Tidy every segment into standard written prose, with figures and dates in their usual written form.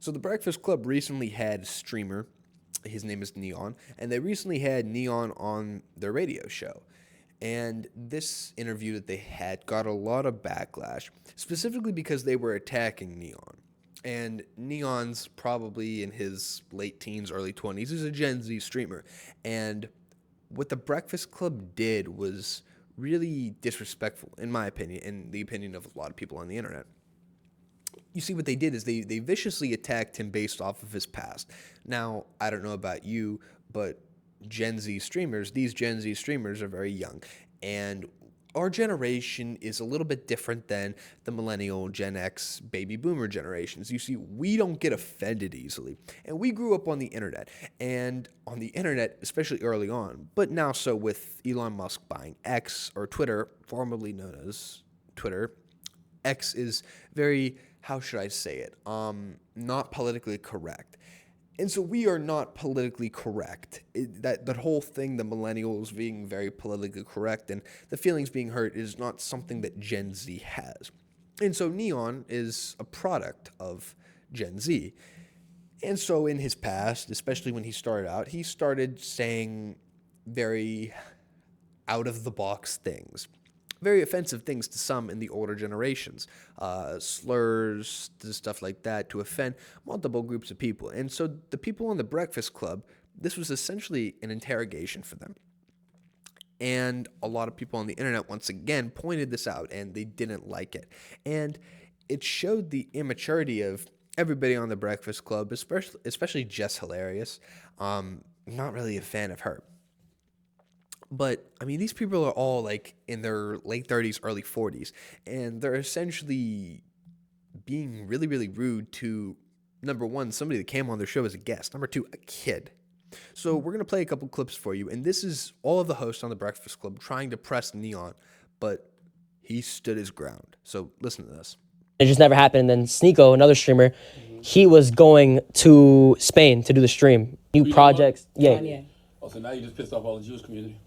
So the Breakfast Club recently had a streamer. His name is N3on, and they recently had N3on on their radio show. And this interview that they had got a lot of backlash, specifically because they were attacking N3on. And N3on's probably in his late teens, early 20s. He's a Gen Z streamer. And what the Breakfast Club did was really disrespectful, in my opinion, and the opinion of a lot of people on the internet. You see, what they did is they viciously attacked him based off of his past. Now, I don't know about you, but these Gen Z streamers are very young. And our generation is a little bit different than the millennial, Gen X, baby boomer generations. You see, we don't get offended easily. And we grew up on the internet. And on the internet, especially early on, but now so with Elon Musk buying X, or Twitter, formerly known as Twitter, X is very, how should I say it, not politically correct. And so we are not politically correct. That whole thing, the millennials being very politically correct and the feelings being hurt, is not something that Gen Z has. And so N3on is a product of Gen Z. And so in his past, especially when he started out, he started saying very out-of-the-box things. Very offensive things to some in the older generations, slurs, stuff like that, to offend multiple groups of people. And so the people on the Breakfast Club, this was essentially an interrogation for them. And a lot of people on the internet, once again, pointed this out, and they didn't like it. And it showed the immaturity of everybody on the Breakfast Club, especially Jess Hilarious. Not really a fan of her. But, I mean, these people are all, like, in their late 30s, early 40s, and they're essentially being really, really rude to, number one, somebody that came on their show as a guest, number two, a kid. So we're going to play a couple clips for you, and this is all of the hosts on the Breakfast Club trying to press N3on, but he stood his ground. So listen to this. It just never happened, and then Sneeko, another streamer, he was going to Spain to do the stream. New projects. Yeah. Oh, so now you just pissed off all the Jewish community?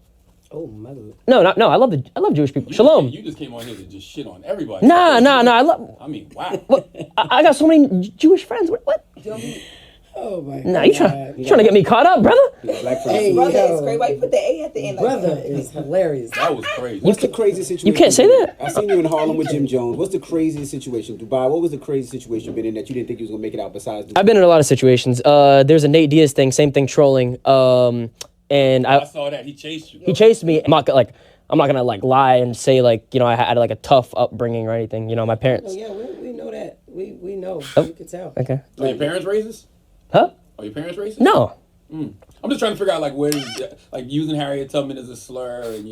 Oh my God. No, I love Jewish people. Shalom. You just came on here to just shit on everybody. Nah. I mean, wow. I got so many Jewish friends. What? Oh my God. Nah, you trying to get me caught up, brother? Hey, brother is crazy. Why you put the A at the end? Brother is hilarious. That was crazy. What's the craziest situation? You can't say that. I seen you in Harlem with Jim Jones. What's the craziest situation? Dubai, what was the craziest situation you've been in that you didn't think you was going to make it out besides Dubai? I've been in a lot of situations. There's a Nate Diaz thing, same thing, trolling. And I saw that. He chased you. He chased me. I'm not gonna lie and say I had like a tough upbringing or anything. My parents. Oh, yeah, we know that. We know. Oh, we can tell. Okay. Are your parents racist? Huh? Are your parents racist? No. I'm just trying to figure out where using Harriet Tubman as a slur and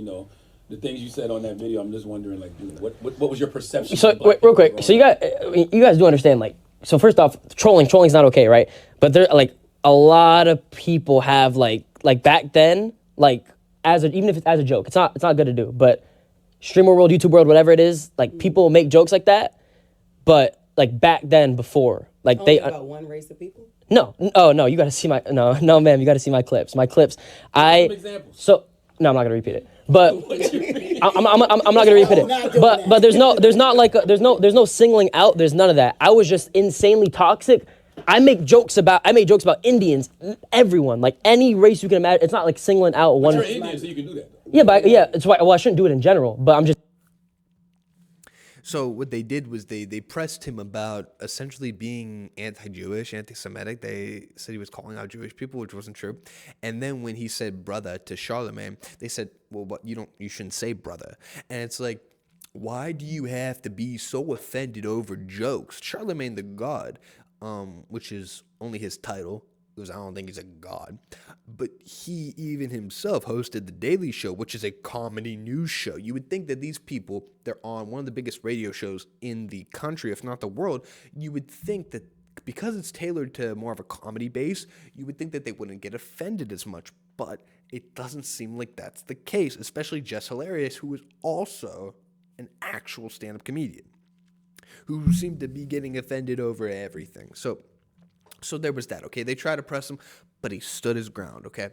the things you said on that video. I'm just wondering what was your perception? So wait, real quick. So you guys do understand so first off, trolling's not okay, right? But there a lot of people have back then, even if it's as a joke, it's not good to do. But streamer world, YouTube world, whatever it is, people make jokes like that. But back then, before, Only about one race of people. No, you got to see no, ma'am, you got to see my clips. Some examples. So no, I'm not gonna repeat it. But I'm not gonna repeat it. But there's no singling out. There's none of that. I was just insanely toxic. I made jokes about Indians, everyone, any race you can imagine. It's not singling out one. You're Indian, so you can do that. Yeah, it's why. Well, I shouldn't do it in general, but I'm just. So what they did was they pressed him about essentially being anti-Jewish, anti-Semitic. They said he was calling out Jewish people, which wasn't true. And then when he said brother to Charlamagne, they said, well, but you shouldn't say brother. And it's why do you have to be so offended over jokes? Charlamagne the God, which is only his title, because I don't think he's a god, but he even himself hosted The Daily Show, which is a comedy news show. You would think that these people, they're on one of the biggest radio shows in the country, if not the world. You would think that because it's tailored to more of a comedy base, you would think that they wouldn't get offended as much, but it doesn't seem like that's the case, especially Jess Hilarious, who is also an actual stand-up comedian, who seemed to be getting offended over everything. So there was that, okay? They tried to press him, but he stood his ground, okay?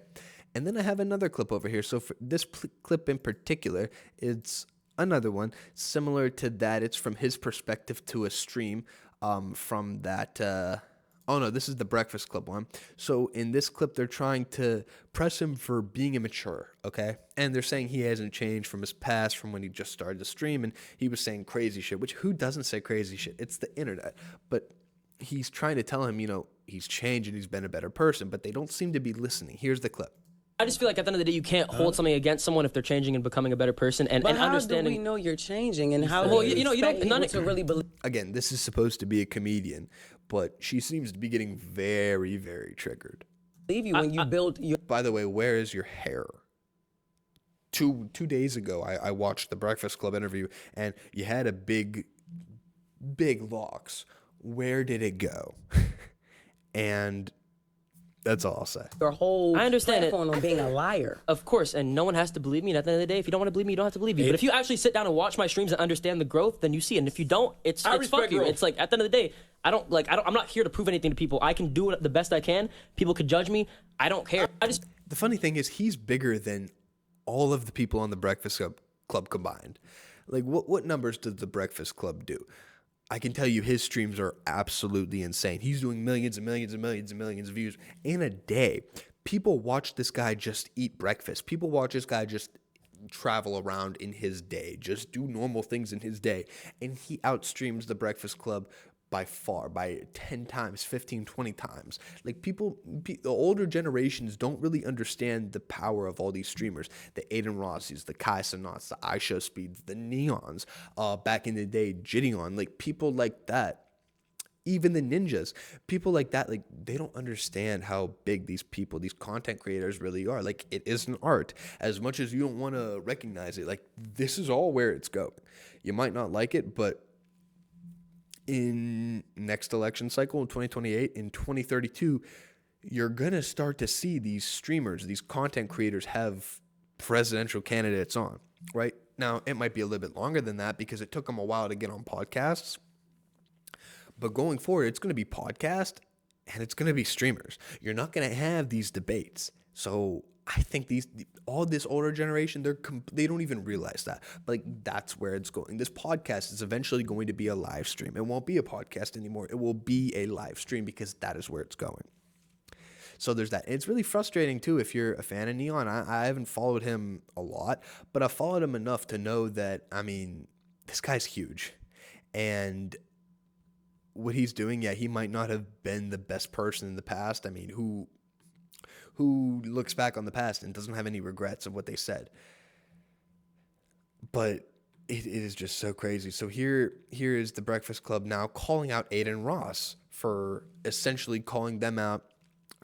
And then I have another clip over here. So for this clip in particular, it's another one similar to that. It's from his perspective to a stream from that Oh no, this is the Breakfast Club one. So in this clip, they're trying to press him for being immature, okay? And they're saying he hasn't changed from his past, from when he just started to stream, and he was saying crazy shit, which who doesn't say crazy shit? It's the internet. But he's trying to tell him, he's changed and he's been a better person, but they don't seem to be listening. Here's the clip. I just feel like at the end of the day, you can't hold something against someone if they're changing and becoming a better person, and But how understanding. do we know you're changing, and how Well, do you don't none to really believe? Again, this is supposed to be a comedian, but she seems to be getting very, very triggered. Believe you when you build your. By the way, where is your hair? Two days ago, I watched the Breakfast Club interview, and you had a big locks. Where did it go? And that's all I'll say. Your whole I understand it. platform on being a liar. Of course, and no one has to believe me. And at the end of the day, if you don't want to believe me, you don't have to believe me. But if you actually sit down and watch my streams and understand the growth, then you see it. And if you don't, it's fuck respect you. growth. It's like at the end of the day, I'm not here to prove anything to people. I can do it the best I can. People could judge me. I don't care. The funny thing is, he's bigger than all of the people on the Breakfast Club combined. Like, what numbers does the Breakfast Club do? I can tell you his streams are absolutely insane. He's doing millions and millions and millions and millions of views in a day. People watch this guy just eat breakfast. People watch this guy just travel around in his day, just do normal things in his day. And he outstreams the Breakfast Club by far, by 10 times, 15, 20 times. Like the older generations don't really understand the power of all these streamers. The Adin Rosses, the Kai Sanats, the iShow Speeds, the Neons, back in the day, Gideon, like people like that. Even the ninjas, people like that, like they don't understand how big these people, these content creators really are. Like it is an art. As much as you don't want to recognize it, like this is all where it's going. You might not like it, but in next election cycle in 2028, in 2032, you're going to start to see these streamers, these content creators have presidential candidates on, right? Now, it might be a little bit longer than that because it took them a while to get on podcasts. But going forward, it's going to be podcast and it's going to be streamers. You're not going to have these debates. So I think all this older generation, they don't even realize that. But like that's where it's going. This podcast is eventually going to be a live stream. It won't be a podcast anymore. It will be a live stream because that is where it's going. So there's that. It's really frustrating too if you're a fan of Neon. I haven't followed him a lot, but I've followed him enough to know that, I mean, this guy's huge. And what he's doing, yeah, he might not have been the best person in the past. I mean, who looks back on the past and doesn't have any regrets of what they said. But it is just so crazy. So here is the Breakfast Club now calling out Adin Ross for essentially calling them out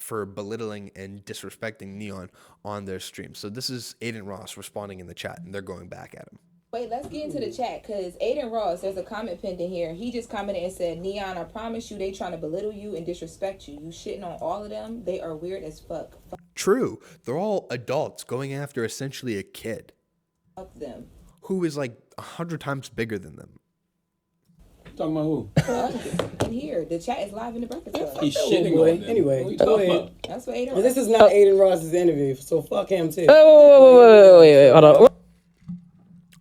for belittling and disrespecting Neon on their stream. So this is Adin Ross responding in the chat, and they're going back at him. Wait, let's get into the chat, because Adin Ross, there's a comment pinned in here. He just commented and said, Neon, I promise you they trying to belittle you and disrespect you. You shitting on all of them. They are weird as fuck. True. They're all adults going after essentially a kid. Fuck them. Who is like 100 times bigger than them. Talking about who? In here, the chat is live in the Breakfast Club. He's Oh, shitting boy. on them. Anyway, What you go talking ahead. about? That's what Adin Well, Ross. this is not Adin Ross's interview, so fuck him too. Wait, hold on.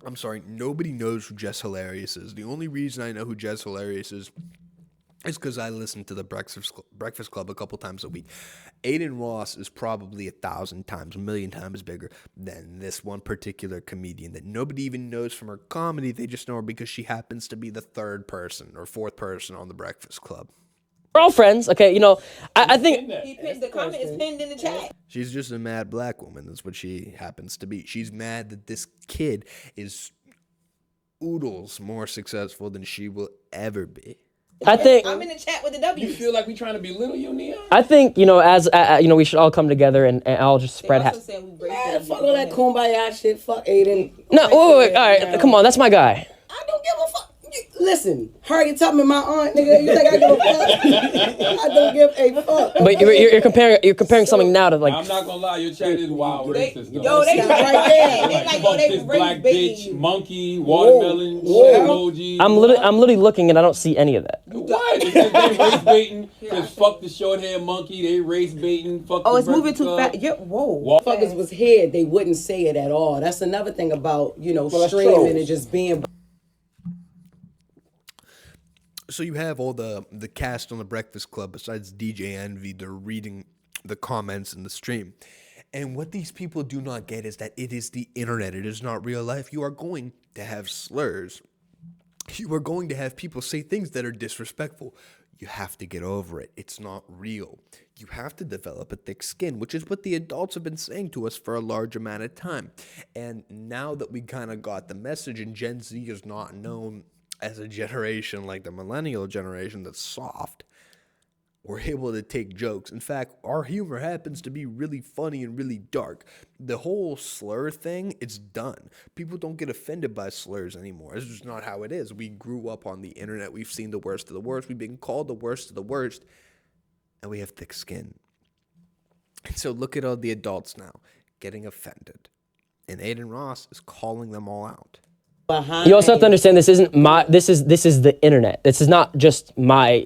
I'm sorry, nobody knows who Jess Hilarious is. The only reason I know who Jess Hilarious is because I listen to the Breakfast Club a couple times a week. Adin Ross is probably 1,000 times, 1,000,000 times bigger than this one particular comedian that nobody even knows from her comedy. They just know her because she happens to be the third person or fourth person on the Breakfast Club. We're all friends, okay? You know, I think He pinned, the comment is pinned in the chat. She's just a mad black woman. That's what she happens to be. She's mad that this kid is oodles more successful than she will ever be. I'm in the chat with the W. You feel like we trying to belittle you, Neon? I think, you know, as you know, we should all come together and all just spread. Also saying we Man, fuck all that kumbaya shit. Fuck Adin. No, wait, all right, come on, that's my guy. I don't give a fuck. Listen, Harriet Tubman, my aunt, nigga. You think I give a fuck? I don't give a fuck. But you're comparing something now to like. I'm not gonna lie, your chat is wild racist. though. Yo, they Stop right there. They like, Fuck yo, they this black race bitch, baiting. monkey, watermelon, emoji. I'm literally looking and I don't see any of that. What? It says they race baiting. Says fuck the short hair monkey. They race baiting. Fuck. Oh, the it's moving Breakfast too Club. fast. Yeah, whoa. Walk- Motherfuckers was here, they wouldn't say it at all. That's another thing about, you know, Well, that's streaming trolls. and just being. So you have all the cast on the Breakfast Club besides DJ Envy. They're reading the comments in the stream. And what these people do not get is that it is the internet. It is not real life. You are going to have slurs. You are going to have people say things that are disrespectful. You have to get over it. It's not real. You have to develop a thick skin, which is what the adults have been saying to us for a large amount of time. And now that we kind of got the message, and Gen Z is not known as a generation like the millennial generation that's soft, we're able to take jokes. In fact, our humor happens to be really funny and really dark. The whole slur thing, it's done. People don't get offended by slurs anymore. It's just not how it is. We grew up on the internet. We've seen the worst of the worst. We've been called the worst of the worst. And we have thick skin. And so look at all the adults now getting offended. And Adin Ross is calling them all out. You also have to understand this is the internet. This is not just my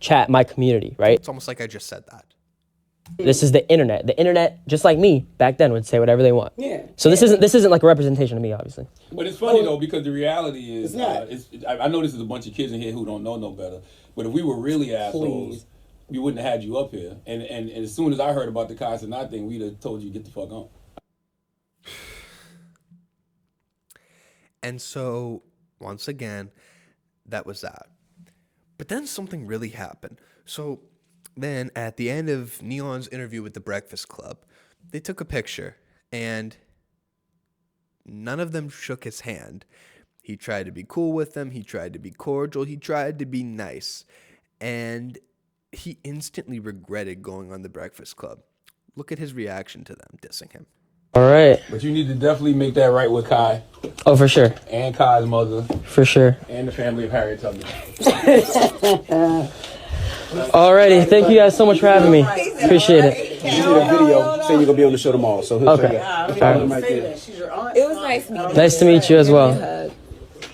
chat, my community, right? It's almost like I just said that. This is the internet. The internet, just like me back then, would say whatever they want. Yeah. So this isn't like a representation of me, obviously. But it's funny though, because the reality is, I know this is a bunch of kids in here who don't know no better. But if we were really assholes, we wouldn't have had you up here. And as soon as I heard about the Casa Not thing, we'd have told you to get the fuck on. And so, once again, that was that. But then something really happened. So then at the end of Neon's interview with the Breakfast Club, they took a picture and none of them shook his hand. He tried to be cool with them. He tried to be cordial. He tried to be nice. And he instantly regretted going on the Breakfast Club. Look at his reaction to them dissing him. All right. But you need to definitely make that right with Kai. Oh, for sure. And Kai's mother. For sure. And the family of Harriet Tubman. Alrighty. Thank you guys so much for having me. Appreciate it. You did a video saying you're gonna be on the show tomorrow, so he'll check it out. It was nice meeting you. Nice to meet you as well.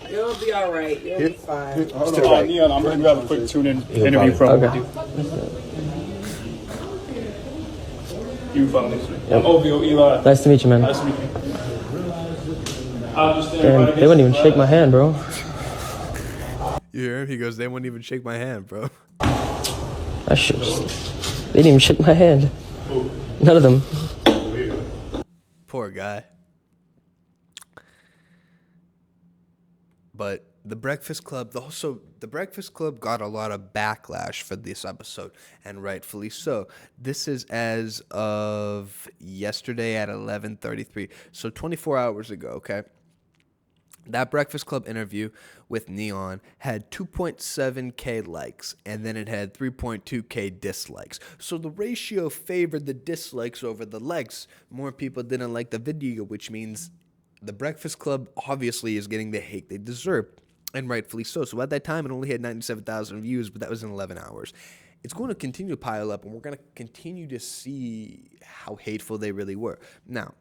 You'll be all right. You'll be fine. Hold on, Neon, I'm going to grab a quick tune-in interview from you from this. I'm OVO Eli. Nice to meet you, man. Nice to meet you. I understand. Damn, they wouldn't even shake my hand, bro. You hear him? He goes, they wouldn't even shake my hand, bro. They didn't even shake my hand. None of them. Poor guy. But the Breakfast Club, the Breakfast Club got a lot of backlash for this episode, and rightfully so. This is as of yesterday at 11:33, so 24 hours ago, okay? That Breakfast Club interview with Neon had 2.7K likes, and then it had 3.2K dislikes. So the ratio favored the dislikes over the likes. More people didn't like the video, which means the Breakfast Club obviously is getting the hate they deserve, and rightfully so. So at that time, it only had 97,000 views, but that was in 11 hours. It's going to continue to pile up, and we're going to continue to see how hateful they really were. Now,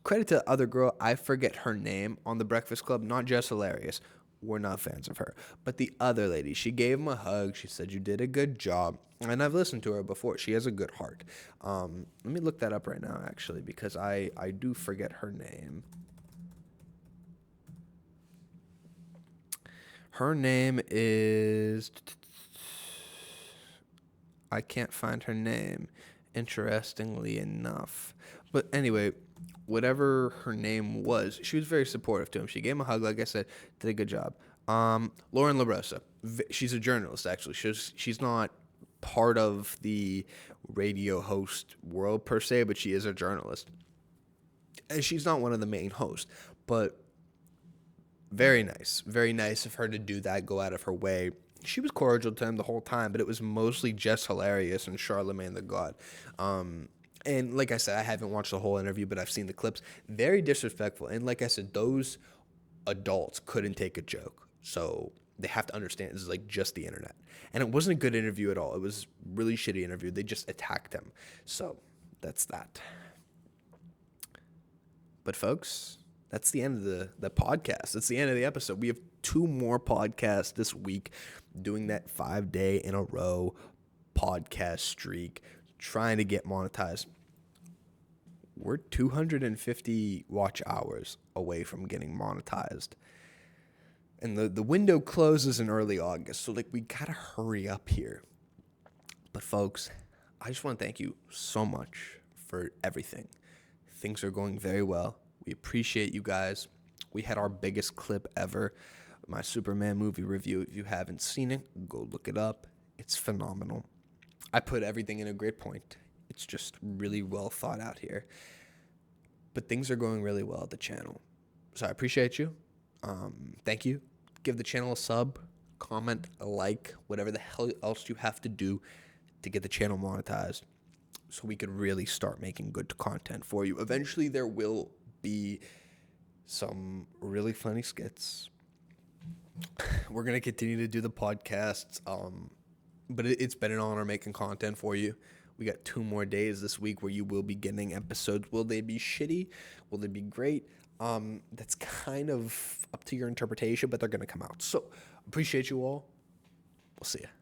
credit to the other girl, I forget her name on the Breakfast Club, not Jess Hilarious. We're not fans of her. But the other lady, she gave him a hug. She said, you did a good job. And I've listened to her before. She has a good heart. Let me look that up right now, actually, because I do forget her name. Her name is... I can't find her name, interestingly enough. But anyway, whatever her name was, she was very supportive to him. She gave him a hug, like I said, did a good job. Lauren LaRosa, she's a journalist, actually. She's not part of the radio host world, per se, but she is a journalist. And she's not one of the main hosts, but very nice of her to do that, go out of her way. She was cordial to him the whole time, but it was mostly Jess Hilarious and Charlamagne the God. And like I said, I haven't watched the whole interview, but I've seen the clips. Very disrespectful. And like I said, those adults couldn't take a joke. So they have to understand this is like just the internet. And it wasn't a good interview at all. It was a really shitty interview. They just attacked him. So that's that. But folks, that's the end of the podcast. That's the end of the episode. We have 2 more podcasts this week, doing that 5-day in a row podcast streak, trying to get monetized. We're 250 watch hours away from getting monetized. And the window closes in early August, so like we gotta hurry up here. But folks, I just want to thank you so much for everything. Things are going very well. We appreciate you guys. We had our biggest clip ever, my Superman movie review. If you haven't seen it, go look it up. It's phenomenal. I put everything in a great point. It's just really well thought out here. But things are going really well at the channel. So I appreciate you. Thank you. Give the channel a sub, comment, a like, whatever the hell else you have to do to get the channel monetized so we could really start making good content for you. Eventually there will be some really funny skits. We're going to continue to do the podcasts, but it's been an honor making content for you. We got 2 more days this week where you will be getting episodes. Will they be shitty? Will they be great? That's kind of up to your interpretation, but they're going to come out. So, appreciate you all. We'll see ya.